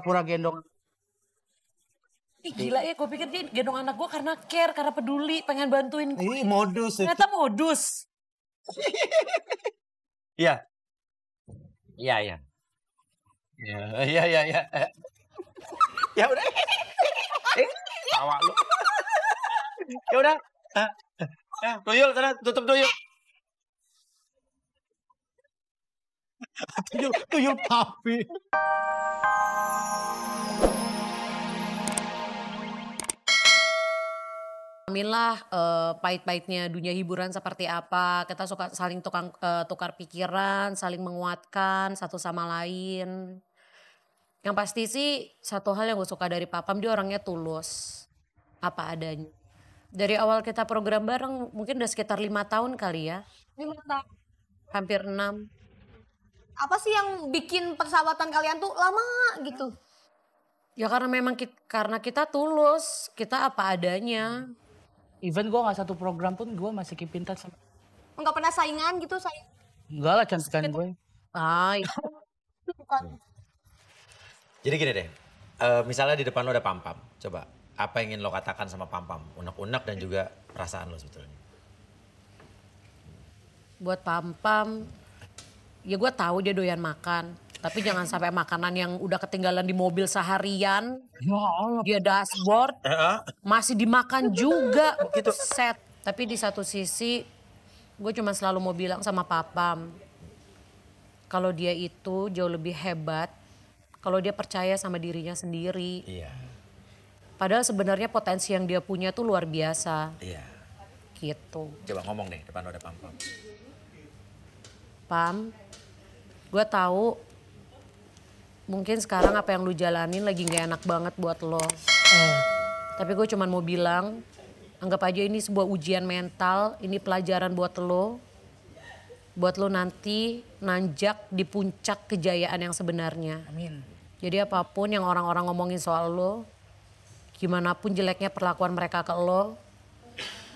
pura-pura gendong. Ih gila ya, gue pikir dia gendong anak gue karena care, karena peduli, pengen bantuin gue. Ih, modus. Ternyata modus. Iya. Iya, iya. Iya. Ya udah. Tawa lu. Ya udah. Tuyul sana, tutup tuyul. Tuyul papi. Alhamdulillah pahit-pahitnya dunia hiburan seperti apa. Kita suka saling tukar pikiran, saling menguatkan satu sama lain. Yang pasti sih satu hal yang gue suka dari Papam, dia orangnya tulus. Apa adanya. Dari awal kita program bareng mungkin udah sekitar 5 tahun kali ya. 5 tahun. Hampir 6. Apa sih yang bikin persahabatan kalian tuh lama gitu? Ya karena memang karena kita tulus, kita apa adanya. Even gue gak satu program pun gue masih keep in touch sama. Enggak pernah saingan gitu, Enggak lah, cantikan gue. Ay. Bukan. Jadi gini deh, misalnya di depan lo ada Pam-Pam, coba apa yang ingin lo katakan sama Pam-Pam? Unek-unek dan juga perasaan lo sebetulnya. Buat Pam-Pam, ya gue tahu dia doyan makan. Tapi jangan sampai makanan yang udah ketinggalan di mobil seharian. Ya Allah. Dia dashboard, masih dimakan juga. Gitu. Set. Tapi di satu sisi, gue cuma selalu mau bilang sama Papam. Kalau dia itu jauh lebih hebat. Kalau dia percaya sama dirinya sendiri. Iya. Padahal sebenarnya potensi yang dia punya tuh luar biasa. Iya. Gitu. Coba ngomong deh, depan lo ada Pam-Pam. Pam, gue tahu mungkin sekarang apa yang lu jalanin lagi gak enak banget buat lo. Tapi gue cuma mau bilang, anggap aja ini sebuah ujian mental, ini pelajaran buat lo. Buat lo nanti nanjak di puncak kejayaan yang sebenarnya. Amin. Jadi apapun yang orang-orang ngomongin soal lo, gimana pun jeleknya perlakuan mereka ke lo,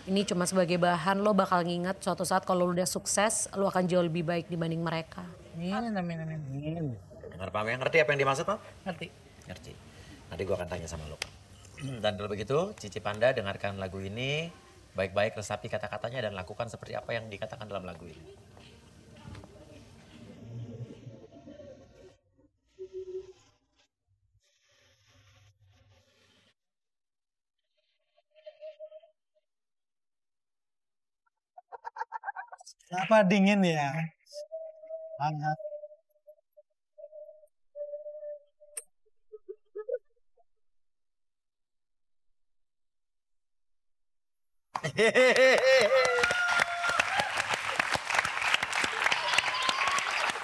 ini cuma sebagai bahan, lo bakal nginget suatu saat kalau lo udah sukses, lo akan jauh lebih baik dibanding mereka. Amin. Dengar Pam ya, ngerti apa yang dimaksud Pam? Ngerti. Ngerti. Nanti gue akan tanya sama lo Pam. Dan kalau begitu, Cici Panda dengarkan lagu ini, baik-baik resapi kata-katanya dan lakukan seperti apa yang dikatakan dalam lagu ini. Kenapa dingin ya? Hangat.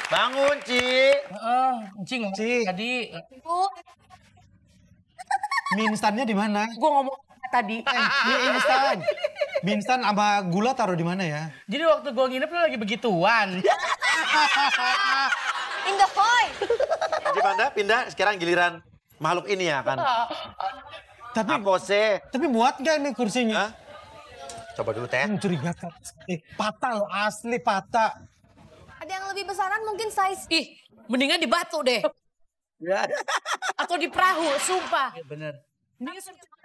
Bangun, Ci. Cing, Ci. tadi Mie instannya di mana? Gue ngomong tadi. Mie instan. Mie instan sama gula taruh di mana ya? jadi waktu gue nginep lu lagi begituan. Indohoy. Cici Panda pindah, sekarang giliran makhluk ini ya kan. Tapi Apose. tapi muat gak nih kursinya? Hah? Coba dulu, Teh. Mencurigakan. Patah loh, asli patah. Ada yang lebih besaran mungkin size. Ih, mendingan di batu deh. Atau di perahu, sumpah. Ya, bener.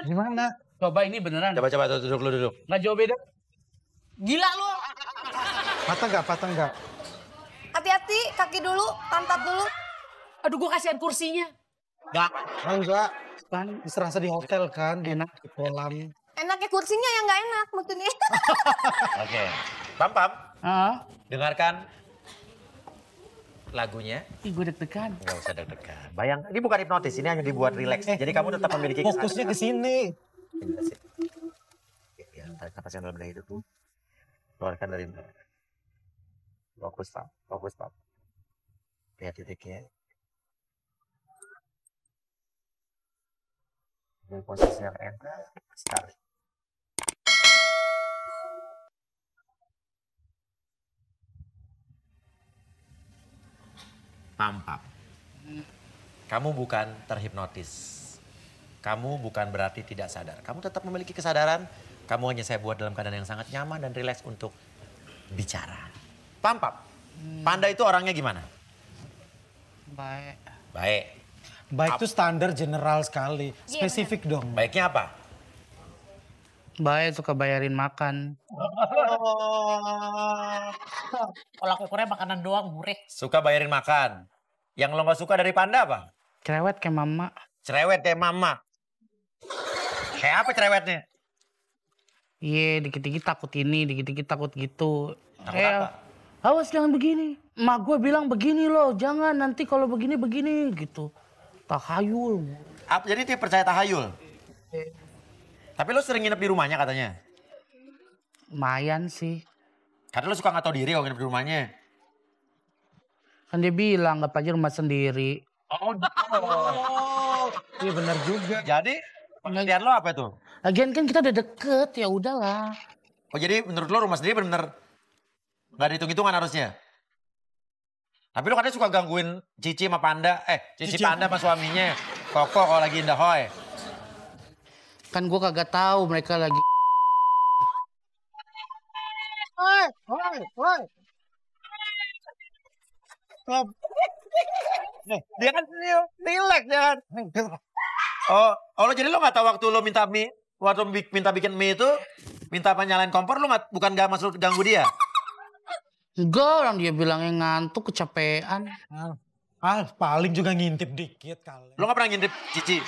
Gimana? Coba ini beneran. Coba duduk lu duduk. Nggak jauh beda. Gila lu. Patah nggak? Patah nggak? Hati-hati, kaki dulu, pantat dulu. Aduh, gue kasihan kursinya. Enggak. Kan serasa di hotel kan, enak di kolam. Enaknya kursinya yang nggak enak maksudnya. Oke. Pam-Pam, Ah, dengarkan lagunya. ih gue deg-degan. Nggak usah deg-degan. Bayang, ini bukan hipnotis, ini hanya dibuat rileks. Jadi kamu tetap memiliki Fokusnya ke sini. Ya, tarik napas yang dalam dari hidup. Keluarkan dari mulut. Fokus, Pam. Fokus, Pam. Lihat titiknya. Ini posisi yang enak sekali. Pam-Pam. Kamu bukan terhipnotis. Kamu bukan berarti tidak sadar. Kamu tetap memiliki kesadaran. Kamu hanya saya buat dalam keadaan yang sangat nyaman dan rileks untuk bicara. Pam-Pam. Panda itu orangnya gimana? Baik. Baik. Baik itu standar general sekali. Spesifik dong. Baiknya apa? Baik suka bayarin makan. Kalau ukurnya makanan doang mureh. Suka bayarin makan. Yang lo gak suka dari Panda apa? Cerewet kayak mama. Cerewet kayak mama. Kayak apa cerewetnya? Iya, dikit-dikit takut ini, dikit-dikit takut gitu. Takut apa? Awas jangan begini. Emak gue bilang begini loh, jangan nanti kalau begini gitu. Tahayul. Jadi dia percaya tahayul? Tapi lo sering nginep di rumahnya katanya? Lumayan sih. Karena lo suka gak tau diri kalau nginep di rumahnya. Kan dia bilang gak aja rumah sendiri. Oh, Iya benar juga. jadi pengertian lo apa tuh? Lagian kan kita udah deket, ya udahlah. Oh jadi menurut lo rumah sendiri bener-bener gak ada hitung-hitungan harusnya? Tapi lo katanya suka gangguin Cici sama Panda. Cici Panda sama suaminya. Koko kalau lagi indah hoy. Kan gue kagak tahu mereka lagi. Woi. Dia kan relax dia kan. Oh lo jadi lo gak tahu waktu lo minta mie, waktu minta bikin mie itu, minta nyalain kompor lo bukan gak masuk ganggu dia? Enggak, orang dia bilangnya ngantuk, kecapean. Paling juga ngintip dikit kali. Lo gak pernah ngintip Cici?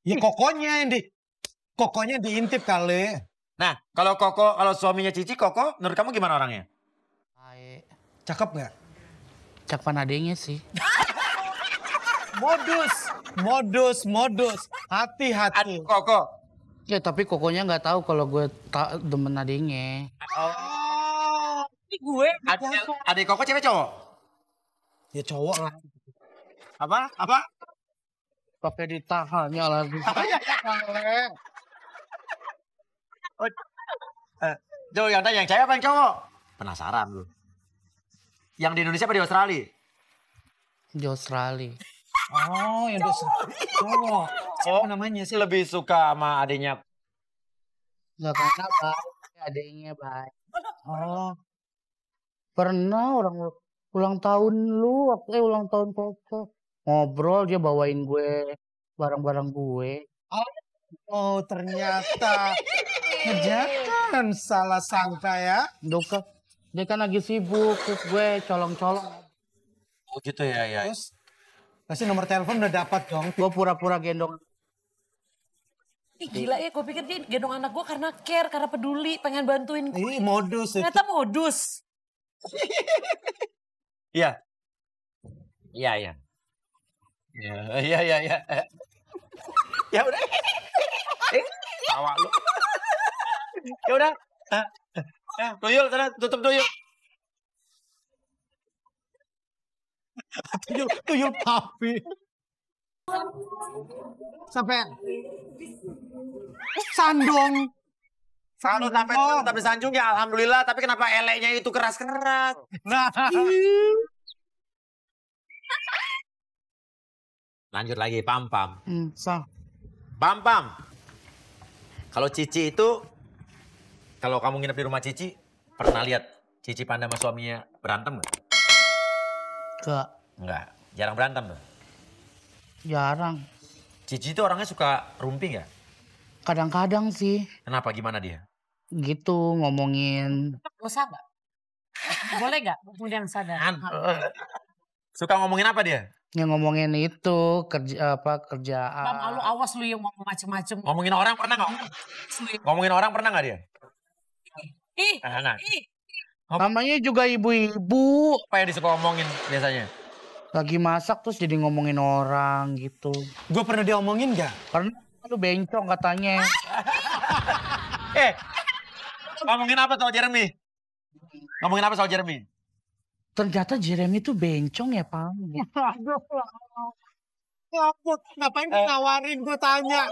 Ya kokonya diintip kali. Nah kalau suaminya Cici, Koko menurut kamu gimana orangnya? Baik. Cakep gak? Cakepan adeknya sih. Modus. Hati-hati. Koko. Ya tapi kokonya nggak tahu kalau gue demen adeknya. Ini gue. Adik Koko cewek cowok? Ya cowok lah. Apa? Pakai ditahannya lagi. Jauh yang tanya yang cewek apa yang cowok? Penasaran lu. Yang di Indonesia apa di Australia? Di Australia. Oh, yang dosa. Cowok. Siapa namanya sih? Lebih suka sama adiknya. Nggak karena baik, adeknya baik. Oh. Pernah orang ulang tahun lu, ulang tahun Koko. Ngobrol dia bawain gue barang-barang gue. Oh, ternyata. Jangan salah sangka ya. Dia kan lagi sibuk, terus gue colong-colong. Oh gitu ya. Terus kasih nomor telepon udah dapat dong. Gue pura-pura gendong. Ih gila ya, gue pikir dia gendong anak gue karena care, karena peduli, pengen bantuin gue. Ini modus itu. Ternyata modus. Iya. Ya udah. Tawa lu. Ya udah. Tuyul sana, tutup tuyul. Tuyul papi. Sampai sandung. Kalau sampai disanjung ya alhamdulillah, tapi kenapa eleknya itu keras-keras? Nah. Lanjut lagi, pam. Sah. Pam. Kalau Cici itu, kalau kamu nginep di rumah Cici, pernah lihat Cici Panda sama suaminya berantem nggak? Enggak, jarang berantem tuh. Jarang. Cici itu orangnya suka rumpi nggak? Kadang-kadang sih. Kenapa, gimana dia? Gitu ngomongin. Dosa gak? Boleh gak? Kemudian sadar. Suka ngomongin apa dia? Yang ngomongin itu kerjaan. Bang, lu awas lu yang ngomong macem-macem. Ngomongin orang pernah nggak? Ngomongin orang pernah nggak dia? Ih, Nah. Namanya juga ibu-ibu. Apa yang disuka ngomongin biasanya? Lagi masak terus jadi ngomongin orang gitu. Gue pernah diomongin gak? Karena lu bencong katanya. Ngomongin apa soal Jeremy? Ngomongin apa soal Jeremy? Ternyata Jeremy tuh bencong ya, Pam. Aduh. Ngapain nawarin gue tanya?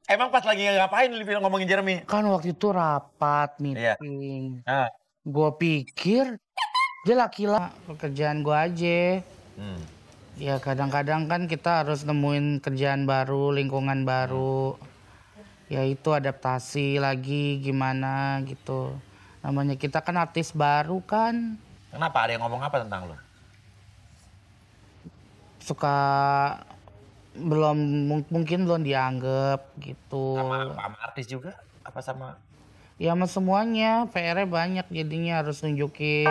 Emang pas lagi ngapain lu ngomongin Jeremy? Kan waktu itu rapat, meeting. Ah. Gue pikir dia laki-laki, pekerjaan gue aja. Ya kadang-kadang kan kita harus nemuin kerjaan baru, lingkungan baru. Ya itu adaptasi lagi gimana gitu. Namanya kita kan artis baru kan. Kenapa? Ada yang ngomong apa tentang lu? suka mungkin belum dianggap gitu. Sama artis juga? Apa sama? Ya sama semuanya, PR-nya banyak jadinya harus nunjukin